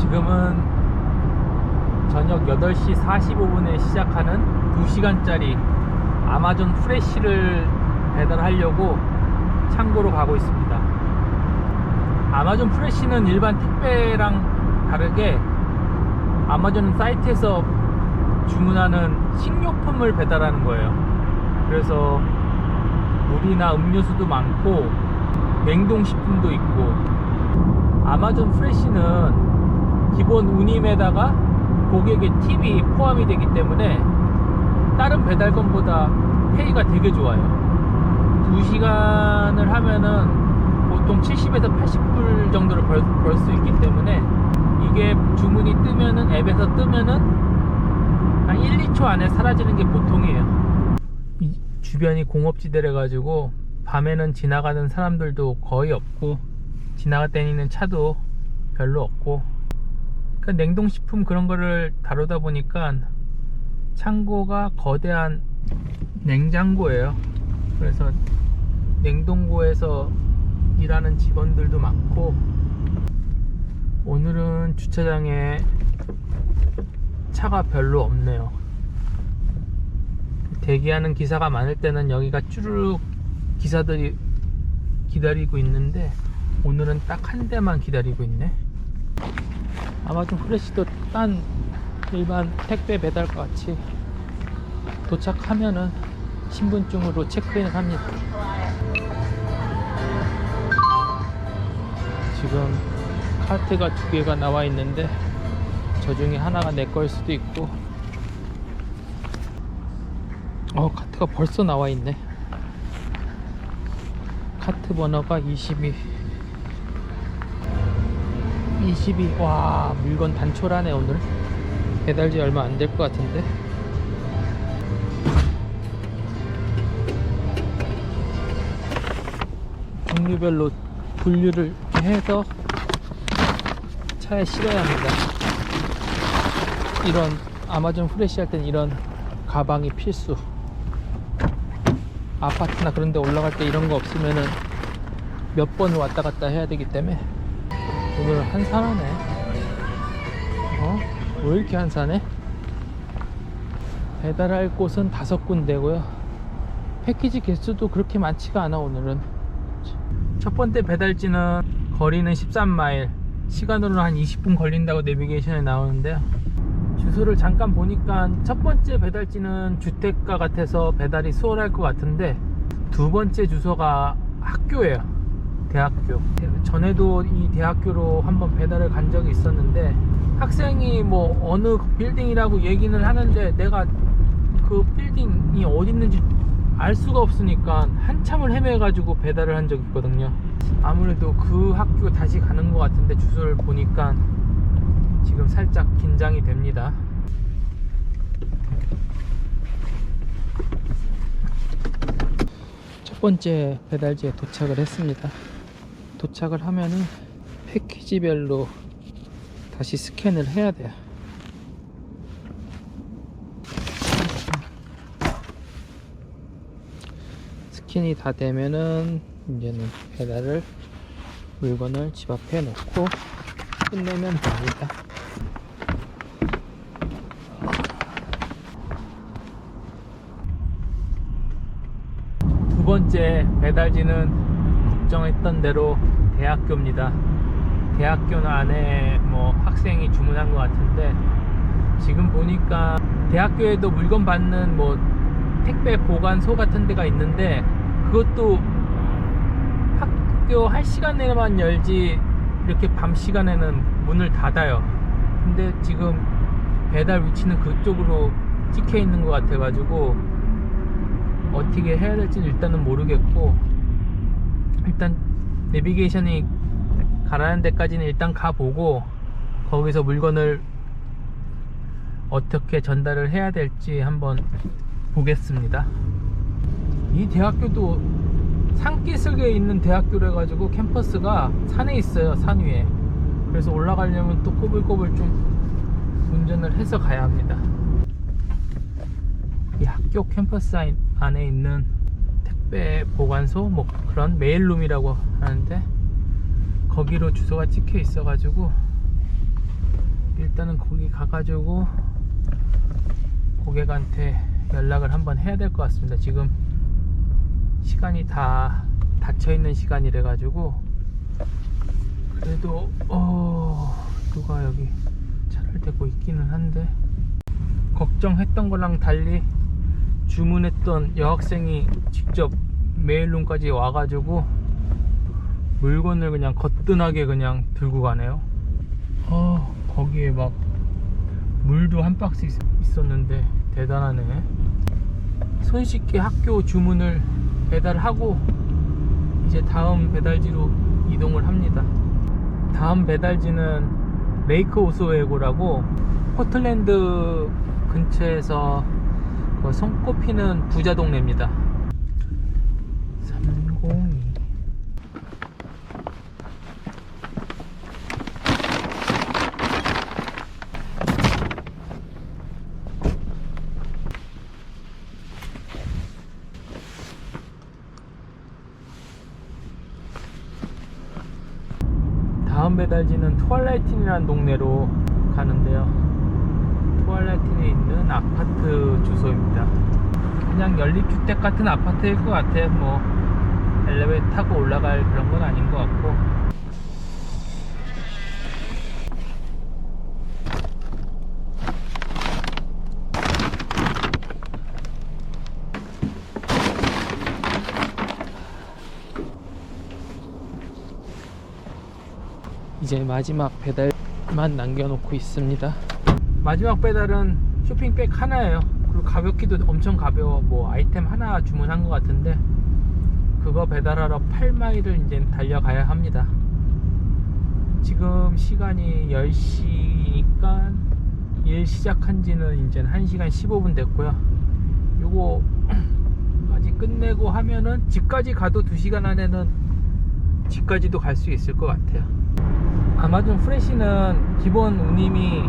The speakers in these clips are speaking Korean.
지금은 저녁 8시 45분에 시작하는 2시간짜리 아마존 프레쉬를 배달하려고 창고로 가고 있습니다. 아마존 프레쉬는 일반 택배랑 다르게 아마존 사이트에서 주문하는 식료품을 배달하는 거예요. 그래서 물이나 음료수도 많고 냉동식품도 있고, 아마존 프레쉬는 기본 운임에다가 고객의 팁이 포함이 되기 때문에 다른 배달건보다 페이가 되게 좋아요. 2시간을 하면은 보통 70에서 80불 정도를 벌 수 있기 때문에, 이게 주문이 뜨면은, 앱에서 뜨면은 한 1, 2초 안에 사라지는 게 보통이에요. 이 주변이 공업지대래 가지고 밤에는 지나가는 사람들도 거의 없고 지나다니는 차도 별로 없고, 그러니까 냉동식품 그런 거를 다루다 보니까 창고가 거대한 냉장고예요. 그래서 냉동고에서 일하는 직원들도 많고, 오늘은 주차장에 차가 별로 없네요. 대기하는 기사가 많을 때는 여기가 쭈르륵 기사들이 기다리고 있는데, 오늘은 딱 한 대만 기다리고 있네. 아마존 프레쉬도 딴 일반 택배 배달과 같이 도착하면은 신분증으로 체크인을 합니다. 지금 카트가 2개가 나와 있는데 저 중에 하나가 내 거일 수도 있고, 카트가 벌써 나와 있네. 카트 번호가 22. 와, 물건 단촐하네. 오늘 배달지 얼마 안 될 것 같은데. 종류별로 분류를 해서 차에 실어야 합니다. 이런 아마존 프레쉬 할 땐 이런 가방이 필수. 아파트나 그런 데 올라갈 때 이런 거 없으면은 몇 번을 왔다 갔다 해야 되기 때문에. 오늘 한산하네. 왜 이렇게 한산해? 배달할 곳은 5군데고요. 패키지 개수도 그렇게 많지가 않아. 오늘은 첫 번째 배달지는 거리는 13마일, 시간으로는 한 20분 걸린다고 내비게이션에 나오는데요. 주소를 잠깐 보니까 첫 번째 배달지는 주택가 같아서 배달이 수월할 것 같은데, 두 번째 주소가 학교예요. 대학교. 전에도 이 대학교로 한번 배달을 간 적이 있었는데, 학생이 뭐 어느 빌딩이라고 얘기는 하는데 내가 그 빌딩이 어디 있는지 알 수가 없으니까 한참을 헤매가지고 배달을 한 적이 있거든요. 아무래도 그 학교 다시 가는 것 같은데, 주소를 보니까 지금 살짝 긴장이 됩니다. 첫 번째 배달지에 도착을 했습니다. 도착을 하면은 패키지별로 다시 스캔을 해야 돼요. 스캔이 다 되면은 이제는 배달을, 물건을 집 앞에 놓고 끝내면 됩니다. 두 번째 배달지는 걱정했던 대로 대학교입니다. 대학교 안에 뭐 학생이 주문한 것 같은데, 지금 보니까 대학교에도 물건 받는 뭐 택배 보관소 같은 데가 있는데, 그것도 학교 할 시간에만 열지 이렇게 밤 시간에는 문을 닫아요. 근데 지금 배달 위치는 그쪽으로 찍혀 있는 것 같아 가지고 어떻게 해야 될지는 일단은 모르겠고, 일단 내비게이션이 가라는 데까지는 일단 가보고 거기서 물건을 어떻게 전달을 해야 될지 한번 보겠습니다. 이 대학교도 산기슭에 있는 대학교라 가지고 캠퍼스가 산에 있어요. 산 위에. 그래서 올라가려면 또 꼬불꼬불 좀 운전을 해서 가야 합니다. 이 학교 캠퍼스 안에 있는 택배 보관소, 뭐 그런 메일룸이라고 하는데, 거기로 주소가 찍혀 있어 가지고 일단은 거기 가가지고 고객한테 연락을 한번 해야 될 것 같습니다. 지금 시간이 다 닫혀있는 시간이래 가지고. 그래도 누가 여기 차를 대고 있기는 한데, 걱정했던 거랑 달리 주문했던 여학생이 직접 메일룸까지 와가지고 물건을 그냥 거뜬하게 그냥 들고 가네요. 거기에 막 물도 한 박스 있었는데 대단하네. 손쉽게 학교 주문을 배달하고 이제 다음 배달지로 이동을 합니다. 다음 배달지는 레이크 오스웨고라고 포틀랜드 근처에서 손꼽히는 부자 동네입니다. 302. 다음 배달지는 투알라이틴이라는 동네로 가는데요. 투알라이틴에 있는 아파트 주소입니다. 그냥 연립주택 같은 아파트일 것 같아요. 뭐 엘리베이터 타고 올라갈 그런 건 아닌 것 같고. 이제 마지막 배달만 남겨놓고 있습니다. 마지막 배달은 쇼핑백 하나예요. 그리고 가볍기도 엄청 가벼워. 뭐 아이템 하나 주문한 것 같은데 그거 배달하러 8마일을 이제 달려가야 합니다. 지금 시간이 10시니까 일 시작한 지는 이제 1시간 15분 됐고요. 요거까지 끝내고 하면은 집까지 가도 2시간 안에는 집까지도 갈 수 있을 것 같아요. 아마존 프레시는 기본 운임이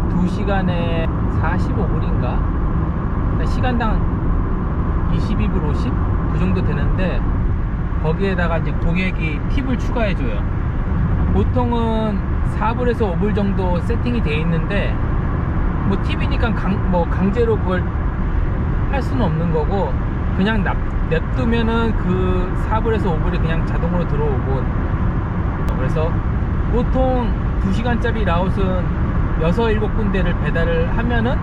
2시간에 45불인가? 시간당 22불 50? 그 정도 되는데 거기에다가 이제 고객이 팁을 추가해줘요. 보통은 4불에서 5불 정도 세팅이 돼 있는데 뭐 팁이니까 강제로 그걸 할 수는 없는 거고 그냥 냅두면은 그 4불에서 5불이 그냥 자동으로 들어오고. 그래서 보통 2시간짜리 라웃은 6, 7군데를 배달을 하면은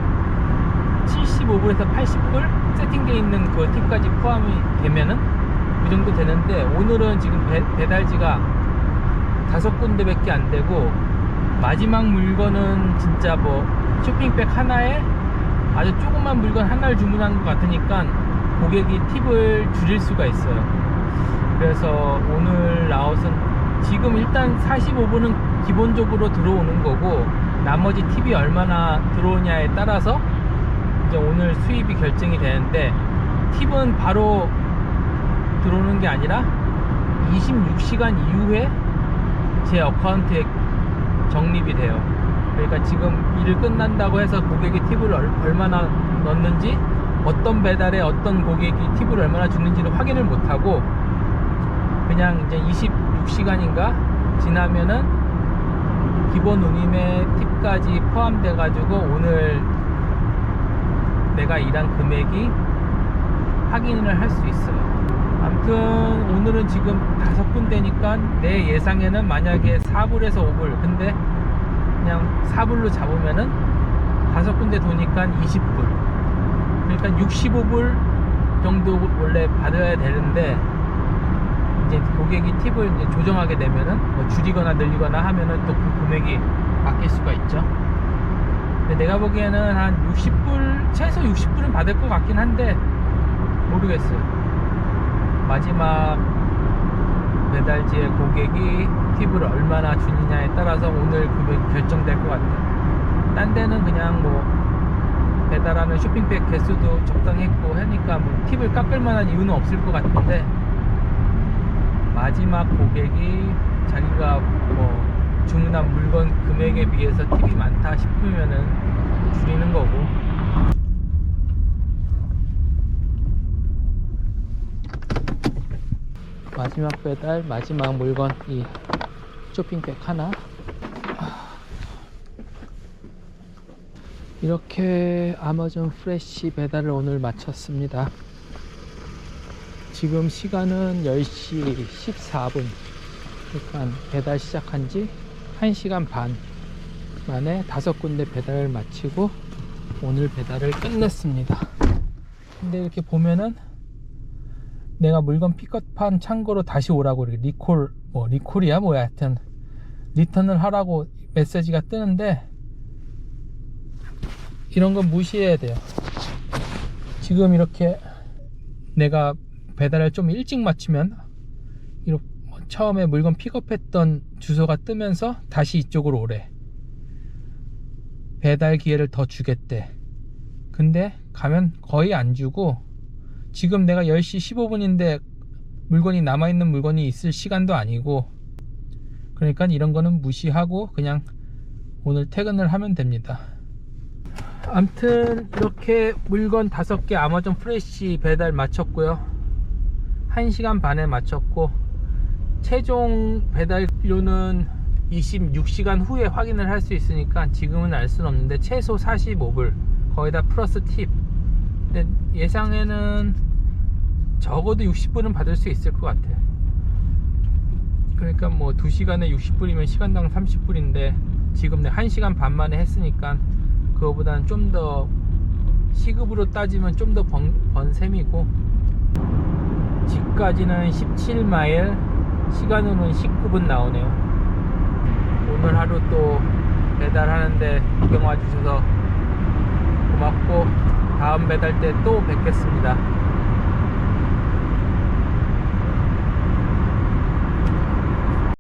75불에서 80불 세팅되어 있는 그 팁까지 포함이 되면은 그 정도 되는데 오늘은 지금 배달지가 5군데 밖에 안 되고 마지막 물건은 진짜 뭐 쇼핑백 하나에 아주 조그만 물건 하나를 주문한 것 같으니까 고객이 팁을 줄일 수가 있어요. 그래서 오늘 라웃은 지금 일단 45분은 기본적으로 들어오는 거고 나머지 팁이 얼마나 들어오냐에 따라서 이제 오늘 수입이 결정이 되는데 팁은 바로 들어오는 게 아니라 26시간 이후에 제 어카운트에 적립이 돼요. 그러니까 지금 일을 끝난다고 해서 고객이 팁을 얼마나 넣는지 어떤 배달에 어떤 고객이 팁을 얼마나 주는지를 확인을 못하고 그냥 이제 26시간인가 지나면은 기본 운임에 팁까지 포함돼 가지고 오늘 내가 일한 금액이 확인을 할 수 있어요. 아무튼 오늘은 지금 5군데니까 내 예상에는 만약에 4불에서 5불 근데 그냥 4불로 잡으면은 5군데 도니까 20불 그러니까 65불 정도 원래 받아야 되는데 이제 고객이 팁을 이제 조정하게 되면은 뭐 줄이거나 늘리거나 하면은 또 그 금액이 바뀔 수가 있죠. 근데 내가 보기에는 한 60불 최소 60불은 받을 것 같긴 한데 모르겠어요. 마지막 배달지의 고객이 팁을 얼마나 주느냐에 따라서 오늘 금액이 결정될 것 같아요. 딴 데는 그냥 뭐 배달하는 쇼핑백 개수도 적당했고 하니까 뭐 팁을 깎을 만한 이유는 없을 것 같은데 마지막 고객이 자기가 뭐 주문한 물건 금액에 비해서 팁이 많다 싶으면은 줄이는 거고. 마지막 배달 마지막 물건 이 쇼핑백 하나 이렇게 아마존 프레쉬 배달을 오늘 마쳤습니다. 지금 시간은 10시 14분. 그러니까 배달 시작한 지 1시간 반 만에 5군데 배달을 마치고 오늘 배달을 끝냈습니다. 근데 이렇게 보면은 내가 물건 픽업한 창고로 다시 오라고 이렇게 리콜이야 뭐야 하여튼 리턴을 하라고 메시지가 뜨는데 이런 건 무시해야 돼요. 지금 이렇게 내가 배달을 좀 일찍 마치면 이렇게 처음에 물건 픽업했던 주소가 뜨면서 다시 이쪽으로 오래. 배달 기회를 더 주겠대. 근데 가면 거의 안 주고 지금 내가 10시 15분인데 물건이 남아있는 물건이 있을 시간도 아니고 그러니까 이런 거는 무시하고 그냥 오늘 퇴근을 하면 됩니다. 암튼 이렇게 물건 5개 아마존 프레쉬 배달 마쳤고요. 1시간 반에 마쳤고 최종 배달료는 26시간 후에 확인을 할 수 있으니까 지금은 알 수는 없는데 최소 45불 거기다 플러스 팁. 근데 예상에는 적어도 60불은 받을 수 있을 것 같아. 그러니까 뭐 2시간에 60불이면 시간당 30불인데 지금 내 1시간 반 만에 했으니까 그거보다는 좀 더 시급으로 따지면 좀 더 번 셈이고 집까지는 17마일 시간으로는 19분 나오네요. 오늘 하루 또 배달하는데 구경 와주셔서 고맙고 다음 배달 때 또 뵙겠습니다.